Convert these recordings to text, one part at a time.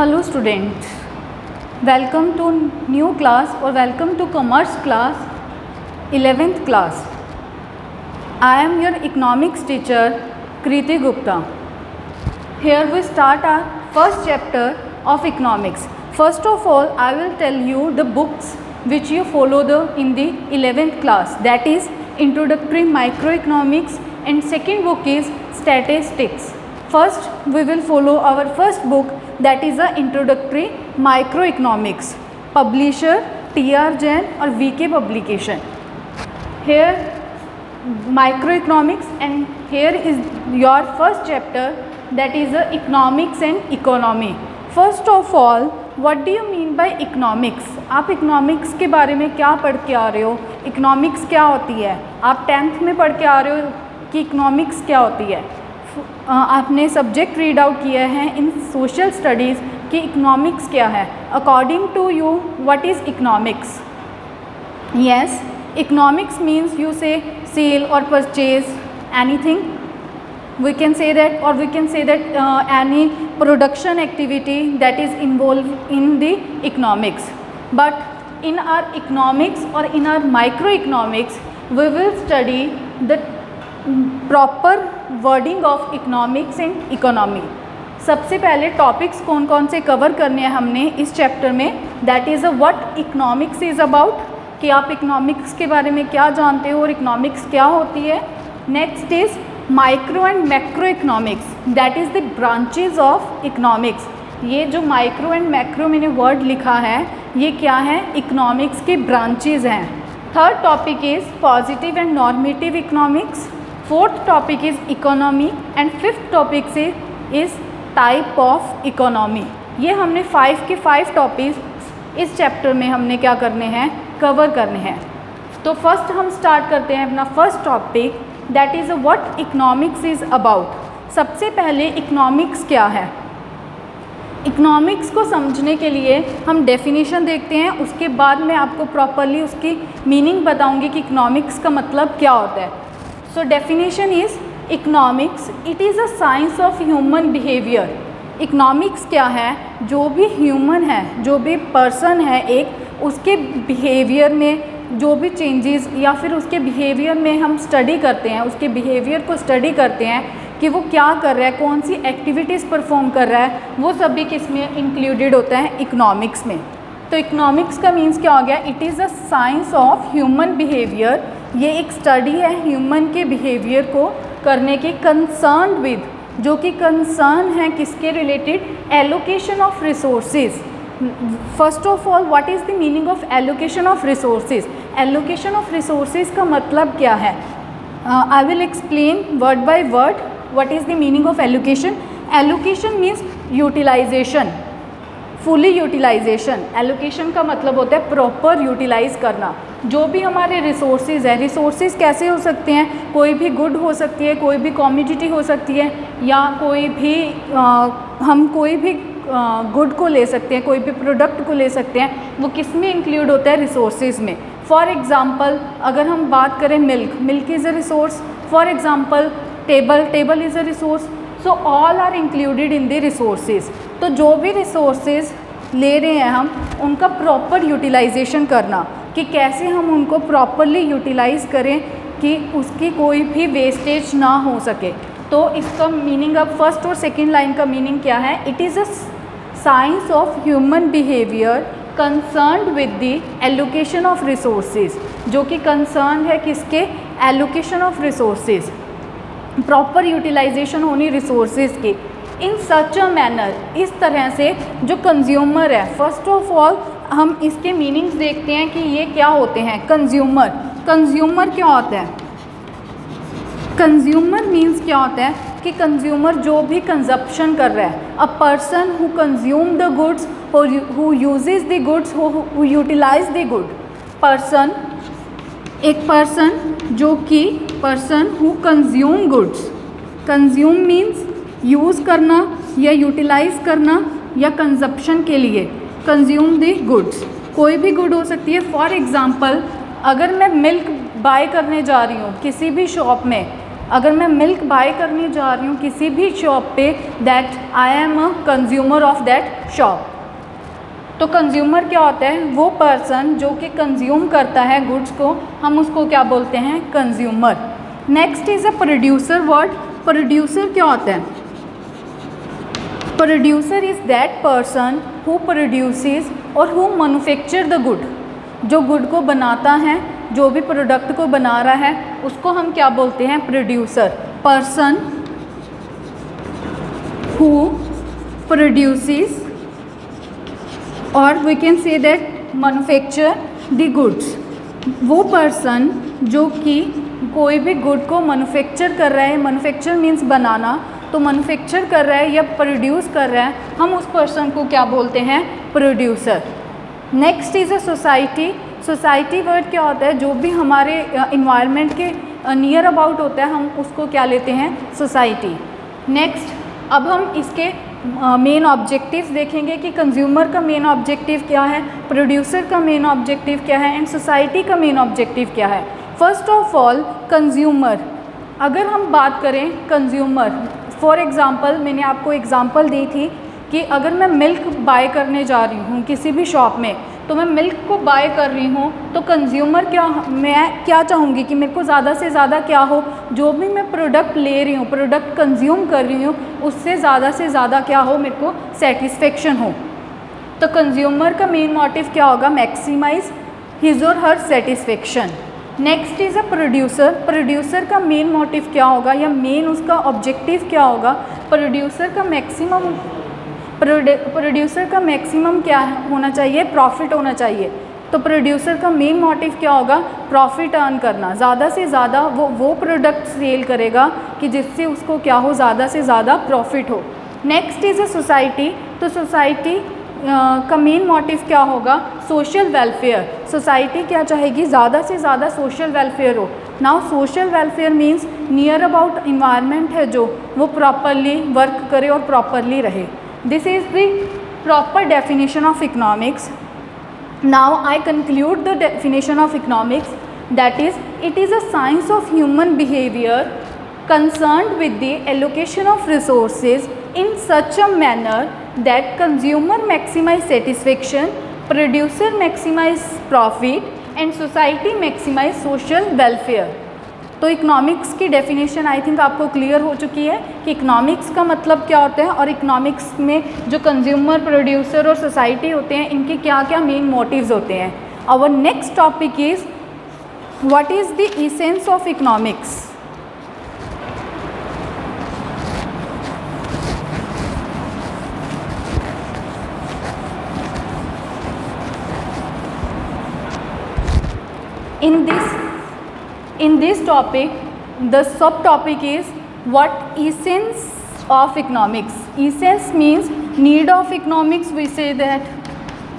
Hello students, welcome to new class or welcome to commerce class 11th class. I am your economics teacher Kriti Gupta. Here we start our first chapter of economics. First of all, I will tell you the books which you follow in the 11th class, that is Introductory Microeconomics, and second book is Statistics. First we will follow our first book, that is a Introductory Microeconomics, publisher TR Jain or VK publication. Here microeconomics, and here is your first chapter, that is economics and economy. First of all, what do you mean by economics? आप economics के बारे में क्या पढ़ के आ रहे हो? Economics क्या होती है? आप 10th में पढ़ के आ रहे हो कि इकोनॉमिक्स क्या होती है? आपने सब्जेक्ट रीड आउट किया है इन सोशल स्टडीज़ कि इकोनॉमिक्स क्या है. According to you what is economics? Yes, economics means you say sell और purchase anything. We can say that, or we can say that any production activity that is involved in the economics. But in our economics or in our microeconomics, we will study the proper wording of economics and economy. सबसे पहले topics कौन कौन से cover करने हैं हमने इस chapter में, that is what economics is about, कि आप इकोनॉमिक्स के बारे में क्या जानते हो और इकोनॉमिक्स क्या होती है. Next is micro and macro economics, that is the branches of economics. ये जो माइक्रो एंड मैक्रो मैंने वर्ड लिखा है, ये क्या है? इकोनॉमिक्स के ब्रांचेज हैं. Third topic is positive and normative economics. Fourth topic is economy, and fifth topic से इज़ टाइप ऑफ इकोनॉमी. ये हमने 5 के 5 टॉपिक्स इस चैप्टर में हमने क्या करने हैं? कवर करने हैं. तो फर्स्ट हम स्टार्ट करते हैं अपना first topic, that is what economics is about. सबसे पहले इकोनॉमिक्स क्या है? इकोनॉमिक्स को समझने के लिए हम डेफिनेशन देखते हैं, उसके बाद मैं आपको प्रॉपरली उसकी मीनिंग बताऊंगी कि इकोनॉमिक्स का मतलब क्या होता है. So definition is economics, it is a science of human behaviour. Economics क्या है? जो भी ह्यूमन है, जो भी पर्सन है एक, उसके बिहेवियर में जो भी चेंजेस या फिर उसके बिहेवियर में हम स्टडी करते हैं, उसके बिहेवियर को स्टडी करते हैं कि वो क्या कर रहा है, कौन सी एक्टिविटीज़ परफॉर्म कर रहा है, वो सभी किस में इंक्लूडेड होता है? इकोनॉमिक्स में. तो इकोनॉमिक्स का मीन्स क्या हो गया? It is a science of human behaviour. ये एक स्टडी है ह्यूमन के बिहेवियर को करने की, कंसर्न विद, जो कि कंसर्न है किसके related? Allocation of resources. First of all, what is the meaning of allocation of resources? Allocation of resources का मतलब क्या है? I will explain word by word what is the meaning of allocation. Allocation means utilisation, fully utilisation. Allocation का मतलब होता है proper utilise करना. जो भी हमारे रिसोर्सेज है, रिसोर्सेज कैसे हो सकते हैं? कोई भी गुड हो सकती है, कोई भी कॉमोडिटी हो सकती है, या कोई भी हम कोई भी गुड को ले सकते हैं, कोई भी प्रोडक्ट को ले सकते हैं. वो किस में इंक्लूड होता है? रिसोर्सेज में. फॉर एग्ज़ाम्पल अगर हम बात करें milk, milk is a resource. For example table, table is a resource. So all are included in the resources. तो जो भी रिसोर्सेज ले रहे हैं हम, उनका प्रॉपर यूटिलाइजेशन करना, कि कैसे हम उनको प्रॉपरली यूटिलाइज़ करें कि उसकी कोई भी वेस्टेज ना हो सके. तो इसका मीनिंग, अब फर्स्ट और सेकेंड लाइन का मीनिंग क्या है? It is a science of human behaviour concerned with the allocation of resources, जो कि कंसर्न है किसके? Allocation of resources, proper utilisation होनी रिसोर्सेज की. इन सच अ मैनर, इस तरह से जो कंज्यूमर है, फर्स्ट ऑफ ऑल हम इसके मीनिंग्स देखते हैं कि ये क्या होते हैं. कंज्यूमर, कंज्यूमर क्या होता है? कंज्यूमर मीन्स क्या होता है कि कंज्यूमर जो भी कंजप्शन कर रहा है, a person who consume the goods, who uses the goods, who utilise the good. Person, एक पर्सन जो कि person who consume goods. Consume means use करना या यूटिलाइज करना या कंजप्शन के लिए. कंज्यूम द गुड्स, कोई भी गुड हो सकती है. फॉर एग्ज़ाम्पल अगर मैं मिल्क बाय करने जा रही हूँ किसी भी शॉप में, अगर मैं मिल्क बाय करने जा रही हूँ किसी भी शॉप पे, that I am a consumer of that shop. तो कंज्यूमर क्या होता है? वो पर्सन जो कि कंज्यूम करता है गुड्स को, हम उसको क्या बोलते हैं? Consumer. Next is a producer word. Producer क्या होता है? Producer is that person who produces और हु मैन्युफैक्चर द गुड। जो गुड को बनाता है, जो भी प्रोडक्ट को बना रहा है, उसको हम क्या बोलते हैं? प्रोड्यूसर। पर्सन हु प्रोड्यूसेस और we can say that manufacture the goods. वो पर्सन जो कि कोई भी गुड को मैन्युफैक्चर कर रहा है, मैन्युफैक्चर मीन्स बनाना, तो मैन्युफैक्चर कर रहा है या प्रोड्यूस कर रहा है, हम उस पर्सन को क्या बोलते हैं? Producer. Next is a society. Society word क्या होता है? जो भी हमारे इन्वायरमेंट के नियर अबाउट होता है, हम उसको क्या लेते हैं? सोसाइटी। नेक्स्ट अब हम इसके मेन ऑब्जेक्टिव्स देखेंगे कि कंज्यूमर का मेन ऑब्जेक्टिव क्या है, प्रोड्यूसर का मेन ऑब्जेक्टिव क्या है, एंड सोसाइटी का मेन ऑब्जेक्टिव क्या है। First of all consumer. अगर हम बात करें कंज्यूमर, फॉर एग्ज़ाम्पल मैंने आपको एग्ज़ाम्पल दी थी कि अगर मैं मिल्क बाय करने जा रही हूँ किसी भी शॉप में, तो मैं मिल्क को बाय कर रही हूँ, तो कंज्यूमर क्या, मैं क्या चाहूँगी कि मेरे को ज़्यादा से ज़्यादा क्या हो, जो भी मैं प्रोडक्ट ले रही हूँ, प्रोडक्ट कंज्यूम कर रही हूँ, उससे ज़्यादा से ज़्यादा क्या हो, मेरे को सेटिस्फेक्शन हो। तो कंज्यूमर का मेन मोटिव क्या होगा? मैक्सिमाइज हिज और her satisfaction. Next is a producer. Producer का मेन मोटिव क्या होगा या मेन उसका ऑब्जेक्टिव क्या होगा? प्रोड्यूसर का मैक्सिमम क्या होना चाहिए? प्रॉफिट होना चाहिए। तो प्रोड्यूसर का मेन मोटिव क्या होगा? प्रॉफिट अर्न करना, ज़्यादा से ज़्यादा वो प्रोडक्ट सेल करेगा कि जिससे उसको क्या हो, ज़्यादा से ज़्यादा प्रॉफिट हो। Next is a society. तो सोसाइटी का मेन मोटिव क्या होगा? Social welfare. सोसाइटी क्या चाहेगी? ज़्यादा से ज़्यादा सोशल वेलफेयर हो। Now social welfare means near about environment है जो, वो प्रॉपरली वर्क करे और प्रॉपरली रहे। This is the proper definition of economics. Now I conclude the definition of economics, that is it is a science of human behaviour concerned with the allocation of resources in such a manner that consumer maximize satisfaction, producer maximize profit and society maximize social welfare। तो economics की definition I think आपको clear हो चुकी है कि economics का मतलब क्या होता है और इकोनॉमिक्स में जो कंज्यूमर, प्रोड्यूसर और सोसाइटी होते हैं, इनके क्या क्या मेन मोटिव्स होते हैं। Our next topic is what is the essence of economics. In this topic, the subtopic is what essence of economics. Essence means need of economics, we say that,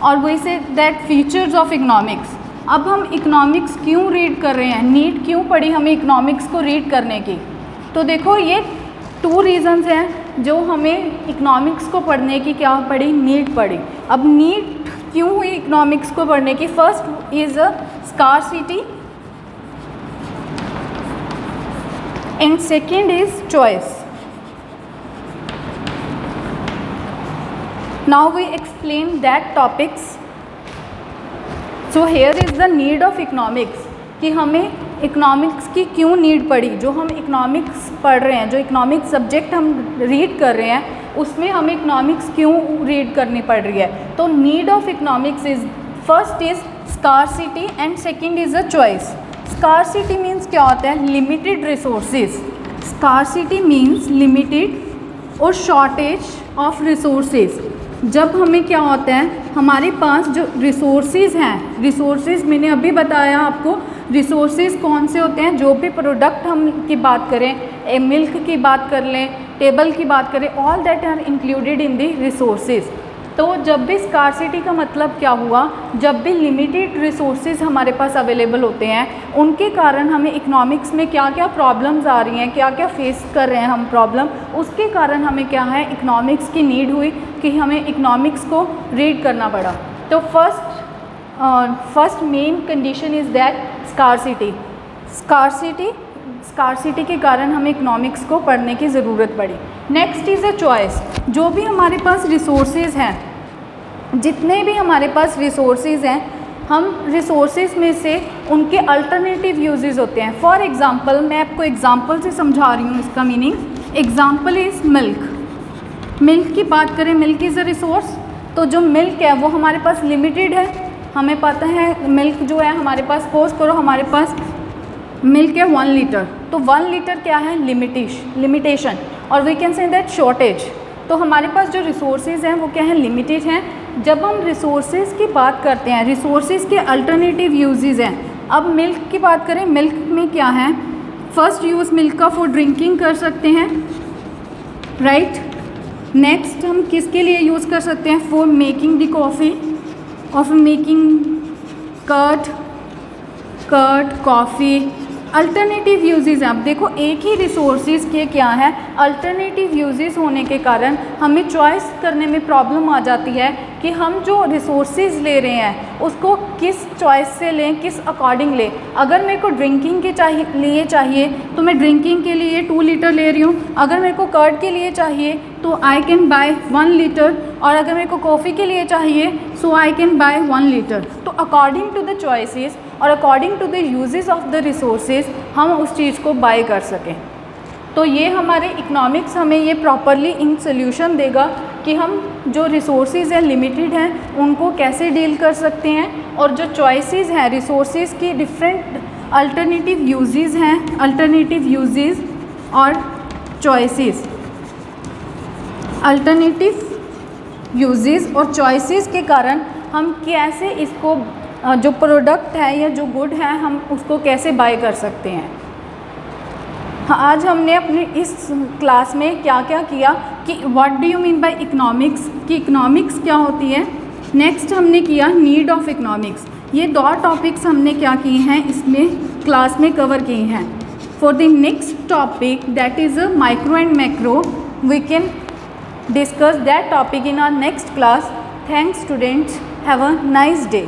or we say that features of economics। अब हम economics क्यों read कर रहे हैं, need क्यों पड़ी हमें economics को रीड करने की? तो देखो ये 2 रीज़न्स हैं जो हमें इकोनॉमिक्स को पढ़ने की क्या पड़ी, नीड पड़ी। अब नीड क्यों हुई इकोनॉमिक्स को पढ़ने की? First is a scarcity and second is choice। Now we explain that topics। So here is the need of economics, कि हमें इकोनॉमिक्स की क्यों नीड पड़ी। जो हम इकोनॉमिक्स पढ़ रहे हैं, जो इकोनॉमिक्स सब्जेक्ट हम रीड कर रहे हैं, उसमें हमें इकोनॉमिक्स क्यों रीड करनी पड़ रही है। तो need of economics is first is scarcity and second is a choice. Scarcity means क्या होता है? Limited resources. Scarcity means limited और शॉर्टेज ऑफ रिसोर्सेज। जब हमें क्या होता है, हमारे पास जो रिसोर्सेज हैं, रिसोर्सेज मैंने अभी बताया आपको, रिसोर्सेज कौन से होते हैं? जो भी प्रोडक्ट हम की बात करें, मिल्क की बात कर लें, टेबल की बात करें, all that are included in the resources. तो जब भी स्कार्सिटी का मतलब क्या हुआ? जब भी लिमिटेड रिसोर्सेज हमारे पास अवेलेबल होते हैं, उनके कारण हमें इकोनॉमिक्स में क्या क्या प्रॉब्लम्स आ रही हैं, क्या क्या फेस कर रहे हैं हम प्रॉब्लम, उसके कारण हमें क्या है, इकोनॉमिक्स की नीड हुई कि हमें इकोनॉमिक्स को रीड करना पड़ा। तो first main condition is that scarcity. Scarcity scarcity के कारण हमें इकोनॉमिक्स को पढ़ने की ज़रूरत पड़ी। Next is a choice. जो भी हमारे पास रिसोर्सेज हैं, जितने भी हमारे पास रिसोर्सेज हैं, हम रिसोर्सेज में से उनके अल्टरनेटिव यूजेस होते हैं। फॉर एग्ज़ाम्पल, मैं आपको एग्ज़ाम्पल से समझा रही हूँ इसका meaning. Example is milk. Milk की बात करें, मिल्क इज़ अ रिसोर्स। तो जो मिल्क है वो हमारे पास लिमिटेड है। हमें पता है मिल्क जो है हमारे पास, सपोज करो हमारे पास मिल्क है 1 लीटर, तो 1 लीटर क्या है, लिमिटेशन, और we can say that shortage. तो हमारे पास जो रिसोर्सेज हैं वो क्या है, लिमिटेड हैं। जब हम रिसोर्सेज की बात करते हैं, रिसोर्सेज के अल्टरनेटिव यूजेस हैं। अब मिल्क की बात करें, मिल्क में क्या है, फर्स्ट यूज़ मिल्क का फॉर ड्रिंकिंग कर सकते हैं, राइट। नेक्स्ट हम किसके लिए यूज़ कर सकते हैं, फॉर मेकिंग द कॉफ़ी, और for making curd, coffee. Alternative uses हैं। अब देखो एक ही रिसोर्सेज के क्या है, अल्टरनेटिव यूजेस होने के कारण हमें चॉइस करने में प्रॉब्लम आ जाती है कि हम जो रिसोर्सेज ले रहे हैं उसको किस चॉइस से लें, किस अकॉर्डिंग लें। अगर मेरे को ड्रिंकिंग के लिए चाहिए तो मैं ड्रिंकिंग के लिए 2 लीटर ले रही हूँ। अगर मेरे को कर्ड के लिए चाहिए तो आई कैन बाय 1 लीटर, और अगर मेरे को कॉफ़ी के लिए चाहिए so I can buy 1 litre. तो अकॉर्डिंग टू द चॉइसेस और according to the uses of the resources हम उस चीज़ को बाय कर सकें। तो ये हमारे इकोनॉमिक्स हमें ये प्रॉपरली इन सोल्यूशन देगा कि हम जो रिसोर्सेज हैं लिमिटेड हैं उनको कैसे डील कर सकते हैं, और जो चॉइसेस हैं रिसोर्सेज की डिफरेंट अल्टरनेटिव यूजेस हैं, अल्टरनेटिव यूजेस और चॉइसेस, अल्टरनेटिव यूजेस और चॉइसेस के कारण हम कैसे इसको जो प्रोडक्ट है या जो गुड है हम उसको कैसे बाय कर सकते हैं। आज हमने अपनी इस क्लास में क्या क्या किया कि what do you mean by economics, कि इकोनॉमिक्स क्या होती है। नेक्स्ट हमने किया नीड ऑफ इकोनॉमिक्स। ये 2 टॉपिक्स हमने क्या किए हैं इसमें क्लास में कवर किए हैं। For the next topic that is a micro and macro, we can discuss that topic in our next class. Thanks students, have a nice day.